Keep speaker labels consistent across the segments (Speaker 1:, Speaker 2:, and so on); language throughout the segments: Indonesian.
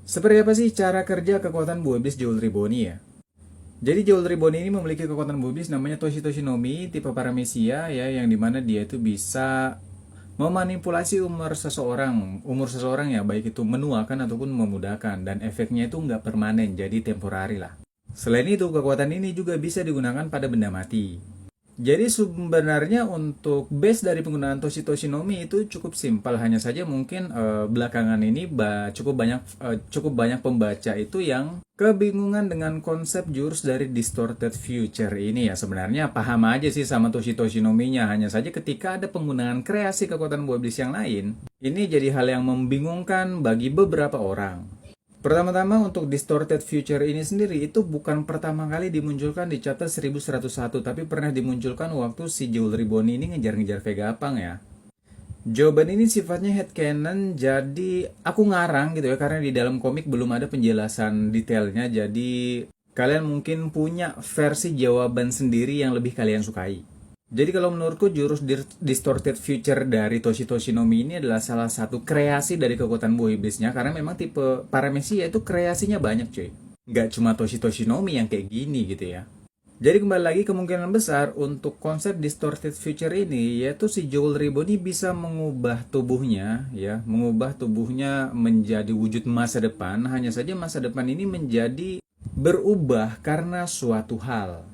Speaker 1: Seperti apa sih cara kerja kekuatan buah iblis Jewelry Boni ya? Jadi Jewelry Boni ini memiliki kekuatan buah iblis namanya Toshi Nomi tipe Paramecia ya, yang dimana dia itu bisa memanipulasi umur seseorang ya, baik itu menuakan ataupun memudahkan, dan efeknya itu nggak permanen, jadi temporari lah. Selain itu, kekuatan ini juga bisa digunakan pada benda mati. Jadi sebenarnya untuk base dari penggunaan Toshinomi itu cukup simpel, hanya saja mungkin belakangan ini cukup banyak pembaca itu yang kebingungan dengan konsep jurus dari Distorted Future ini ya. Sebenarnya paham aja sih sama Toshinominya, hanya saja ketika ada penggunaan kreasi kekuatan buah iblis yang lain, ini jadi hal yang membingungkan bagi beberapa orang. Pertama-tama untuk Distorted Future ini sendiri itu bukan pertama kali dimunculkan di chapter 1101, tapi pernah dimunculkan waktu si Jewelry Boni ini ngejar-ngejar Vegapunk ya. Jawaban ini sifatnya headcanon, jadi aku ngarang gitu ya, karena di dalam komik belum ada penjelasan detailnya, jadi kalian mungkin punya versi jawaban sendiri yang lebih kalian sukai. Jadi kalau menurutku jurus Distorted Future dari Toshinomi ini adalah salah satu kreasi dari kekuatan buah iblisnya, karena memang tipe Paramecia itu kreasinya banyak cuy. Nggak cuma Toshinomi yang kayak gini gitu ya. Jadi kembali lagi, kemungkinan besar untuk konsep Distorted Future ini yaitu si Jewelry Boni bisa mengubah tubuhnya ya, mengubah tubuhnya menjadi wujud masa depan, hanya saja masa depan ini menjadi berubah karena suatu hal.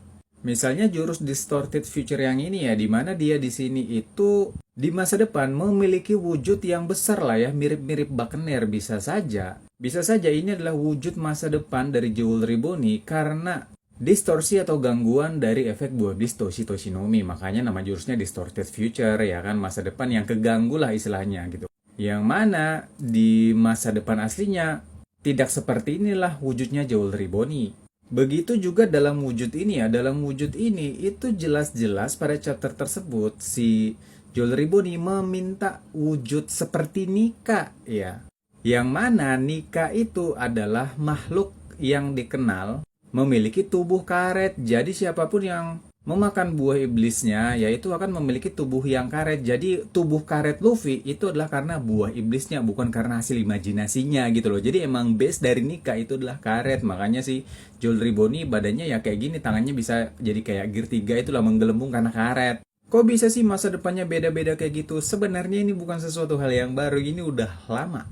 Speaker 1: Misalnya jurus Distorted Future yang ini ya, dimana dia di sini itu di masa depan memiliki wujud yang besar lah ya, mirip-mirip Buccaneer. Bisa saja ini adalah wujud masa depan dari Jewelry Boni karena distorsi atau gangguan dari efek buah iblis Toshinomi. Makanya nama jurusnya Distorted Future ya kan, masa depan yang keganggu lah istilahnya gitu. Yang mana di masa depan aslinya tidak seperti inilah wujudnya Jewelry Boni. Begitu juga dalam wujud ini ya, dalam wujud ini itu jelas-jelas pada chapter tersebut si Jewelry Boni meminta wujud seperti Nika ya. Yang mana Nika itu adalah makhluk yang dikenal memiliki tubuh karet. Jadi siapapun yang memakan buah iblisnya yaitu akan memiliki tubuh yang karet. Jadi tubuh karet Luffy itu adalah karena buah iblisnya, bukan karena hasil imajinasinya gitu loh. Jadi emang base dari Nika itu adalah karet. Makanya sih Jewelry Boni badannya ya kayak gini, tangannya bisa jadi kayak Gear 3 itulah, menggelembung karena karet. Kok bisa sih masa depannya beda-beda kayak gitu? Sebenarnya ini bukan sesuatu hal yang baru, ini udah lama.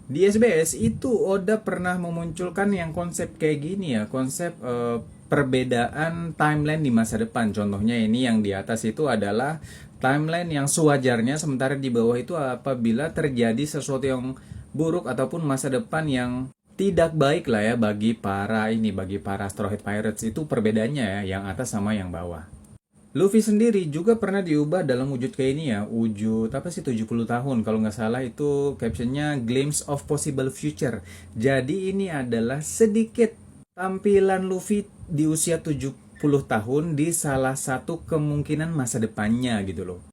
Speaker 1: Di SBS itu Oda pernah memunculkan yang konsep kayak gini ya, konsep perbedaan timeline di masa depan. Contohnya ini yang di atas itu adalah timeline yang sewajarnya, sementara di bawah itu apabila terjadi sesuatu yang buruk ataupun masa depan yang tidak baik lah ya bagi para Straw Hat Pirates. Itu perbedaannya ya, yang atas sama yang bawah. Luffy sendiri juga pernah diubah dalam wujud kayak ini ya, wujud apa sih, 70 tahun kalau nggak salah, itu captionnya Glimpse of Possible Future. Jadi ini adalah sedikit tampilan Luffy di usia 70 tahun di salah satu kemungkinan masa depannya gitu loh.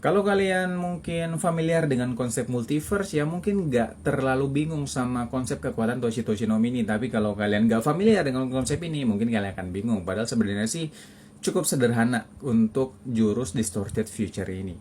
Speaker 1: Kalau kalian mungkin familiar dengan konsep multiverse ya, mungkin nggak terlalu bingung sama konsep kekuatan Toshinomi ini. Tapi kalau kalian nggak familiar dengan konsep ini, mungkin kalian akan bingung. Padahal sebenarnya sih cukup sederhana untuk jurus Distorted Future ini.